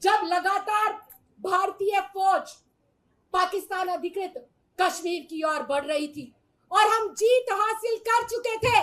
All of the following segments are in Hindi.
जब लगातार भारतीय फौज पाकिस्तान अधिकृत कश्मीर की ओर बढ़ रही थी और हम जीत हासिल कर चुके थे,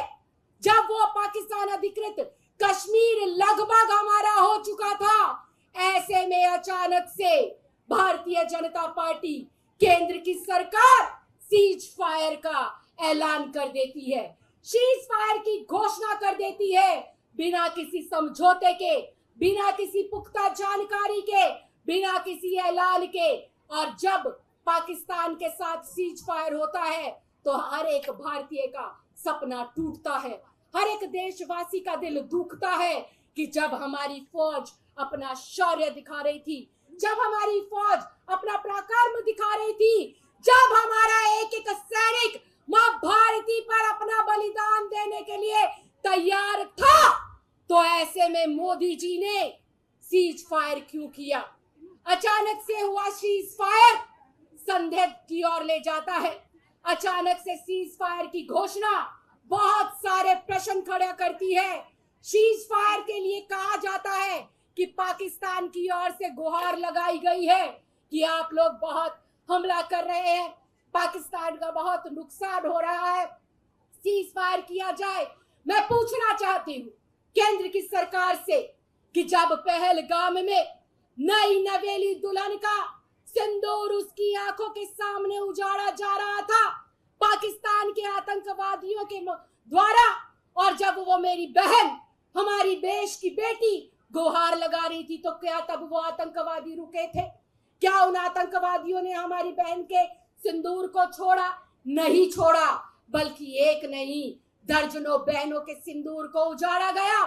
जब वो पाकिस्तान अधिकृत कश्मीर लगभग हमारा हो चुका था, ऐसे में अचानक से भारतीय जनता पार्टी केंद्र की सरकार सीज फायर का ऐलान कर देती है, सीज फायर की घोषणा कर देती है, बिना किसी समझौते के, बिना किसी पुख्ता जानकारी के, बिना किसी ऐलान के। और जब पाकिस्तान के साथ सीज फायर होता है तो हर एक भारतीय का सपना टूटता है, हर एक देशवासी का दिल दुखता है कि जब हमारी फौज अपना शौर्य दिखा रही थी, जब हमारी फौज अपना पराक्रम दिखा रही थी, जब हमारा एक एक सैनिक मां भारती पर अपना बलिदान देने के लिए तैयार था, तो ऐसे में मोदी जी ने सीज फायर क्यों किया? अचानक से हुआ सीज फायर संदेह की ओर ले जाता है। अचानक से सीज फायर की घोषणा बहुत सारे प्रश्न खड़ा करती है। सीज फायर के लिए कहा जाता है कि पाकिस्तान की ओर से गुहार लगाई गई है कि आप लोग बहुत हमला कर रहे हैं, पाकिस्तान का बहुत नुकसान हो रहा है, सीज फायर किया जाए। मैं पूछना चाहती हूँ केंद्र की सरकार से कि जब पहलगाम में नई नवेली दुल्हन का सिंदूर उसकी आंखों के सामने उजाड़ा जा रहा था पाकिस्तान के आतंकवादियों के द्वारा, और जब वो मेरी बहन, हमारी देश की बेटी गुहार लगा रही थी, तो क्या तब वो आतंकवादी रुके थे? क्या उन आतंकवादियों ने हमारी बहन के सिंदूर को छोड़ा? नहीं छोड़ा, बल्कि एक नहीं दर्जनों बहनों के सिंदूर को उजाड़ा गया।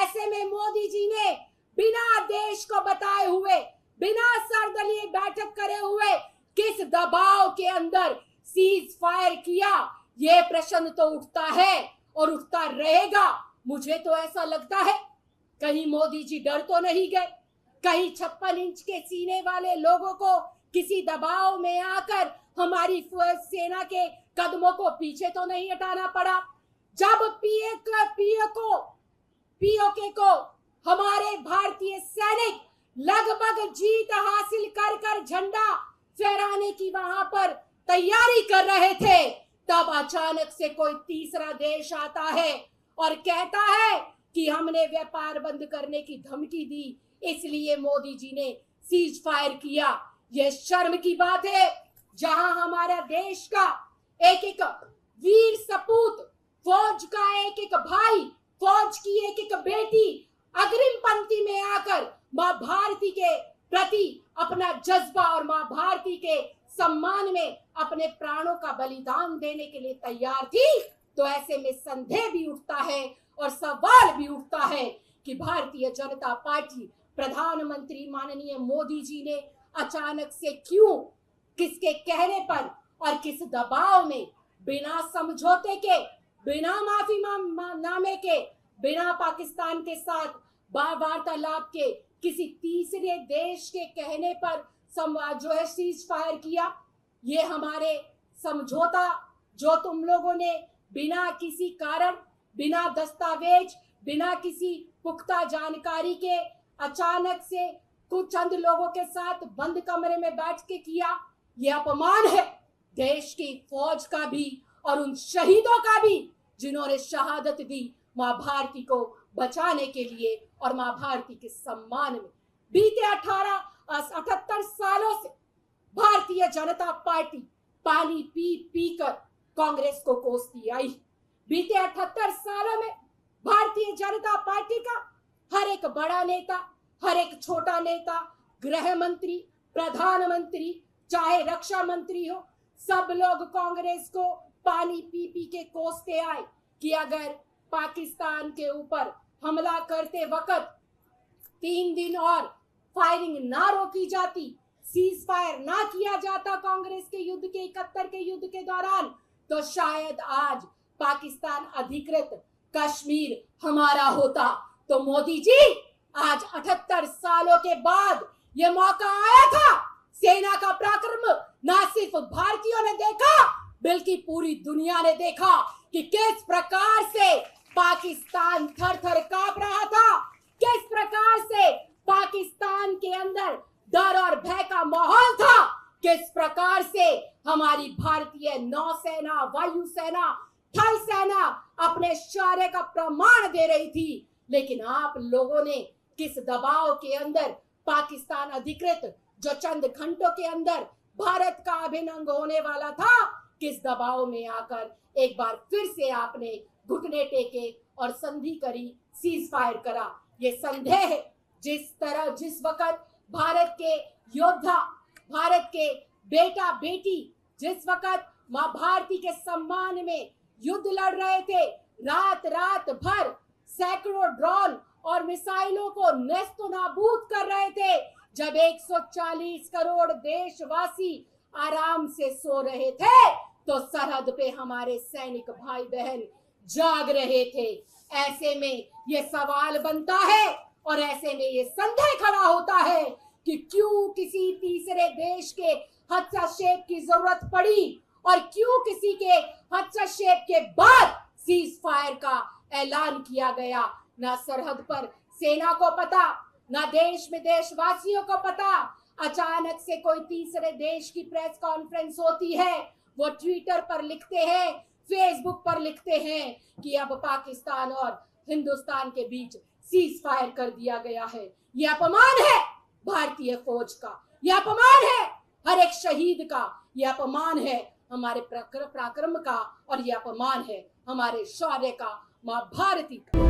ऐसे में मोदी जी ने बिना देश को बताए हुए, बिना सर्वदलीय बैठक करे हुए किस दबाव के अंदर सीज फायर किया? ये प्रश्न तो उठता है और उठता रहेगा। मुझे तो ऐसा लगता है कहीं मोदी जी डर तो नहीं गए, कहीं 56 इंच के सीने वाले लोगों को किसी दबाव में आकर हमारी सेना के कदमों को पीछे तो नहीं हटाना पड़ा। जब पीओके को हमारे भारतीय सैनिक लगभग जीत हासिल कर कर झंडा फहराने की वहां पर तैयारी कर रहे थे, तब अचानक से कोई तीसरा देश आता है और कहता है कि हमने व्यापार बंद करने की धमकी दी, इसलिए मोदी जी ने सीज फायर किया। यह शर्म की बात है, जहां हमारा देश का एक एक वीर सपूत, फौज का एक एक भाई, फौज की एक एक बेटी अग्रिम पंक्ति में आकर मां भारती के प्रति अपना जज्बा और मां भारती के सम्मान में अपने प्राणों का बलिदान देने के लिए तैयार थी, तो ऐसे में संदेह भी उठता है और सवाल भी उठता है कि भारतीय जनता पार्टी, प्रधानमंत्री माननीय मोदी जी ने अचानक से क्यों, किसके कहने पर और किस दबाव में, बिना समझौते के, बिना माफी नामे के, बिना पाकिस्तान के साथ वार्तालाप के, किसी तीसरे देश के कहने पर जो है सीज फायर किया? ये हमारे समझौता जो तुम लोगों ने बिना किसी कारण, बिना दस्तावेज, बिना किसी पुख्ता जानकारी के अचानक से कुछ चंद लोगों के साथ बंद कमरे में बैठ के किया, ये अपमान है देश की फौज का भी और उन शहीदों का भी जिन्होंने शहादत दी मां भारती को बचाने के लिए और मां भारती के सम्मान में। बीते 78 सालों से भारतीय जनता पार्टी पानी पी पी कर कांग्रेस को कोसती आई। बीते 78 सालों में भारतीय जनता पार्टी का हर एक बड़ा नेता, हर एक छोटा नेता, गृह मंत्री, प्रधानमंत्री, चाहे रक्षा मंत्री हो, सब लोग कांग्रेस को पानी पी पी के कोसते आए कि अगर पाकिस्तान के ऊपर हमला करते वक्त 3 दिन और फायरिंग ना रोकी जाती, सीज फायर ना किया जाता कांग्रेस के युद्ध के 71 के युद्ध के दौरान, तो शायद आज पाकिस्तान अधिकृत कश्मीर हमारा होता। तो मोदी जी, आज 78 सालों के बाद ये मौका आया था। सेना का पराक्रम ना सिर्फ भारतीयों ने देखा, बल्कि पूरी दुनिया ने देखा कि किस प्रकार से पाकिस्तान थर थर कांप रहा था, किस प्रकार से पाकिस्तान के अंदर डर और भय का माहौल था। किस प्रकार से हमारी भारतीय नौसेना, वायुसेना, थल सेना अपने शौर्य का प्रमाण दे रही थी, लेकिन आप लोगों ने किस दबाव के अंदर पाकिस्तान अधिकृत, जो चंद घंटों के अंदर भारत का अभिन्न अंग होने वाला था, किस दबाव में आकर एक बार फिर से आपने घुटने टेके और संधि करी, सीज फायर करा। ये संदेह जिस वक्त भारत के योद्धा, भारत के बेटा बेटी जिस वक्त मां भारती के सम्मान में युद्ध लड़ रहे थे, रात रात भर सैकड़ों ड्रोन और मिसाइलों को नेस्तो नाबूद कर रहे थे, जब 140 करोड़ देशवासी आराम से सो रहे थे, तो सरहद पे हमारे सैनिक भाई बहन जाग रहे थे। ऐसे में ये सवाल बनता है और ऐसे में ये संदेह खड़ा होता है कि क्यों किसी तीसरे देश के हस्तक्षेप की जरूरत पड़ी और क्यों किसी के हस्तक्षेप के बाद सीज फायर का ऐलान किया गया। ना सरहद पर सेना को पता, ना देश में देशवासियों को पता। अचानक से कोई तीसरे देश की प्रेस कॉन्फ्रेंस होती है, वो ट्विटर पर लिखते हैं, फेसबुक पर लिखते हैं कि अब पाकिस्तान और हिंदुस्तान के बीच सीज फायर कर दिया गया है। यह अपमान है भारतीय फौज का, यह अपमान है हर एक शहीद का, यह अपमान है हमारे पराक्रम का, और यह अपमान है हमारे शौर्य का, मां भारती का।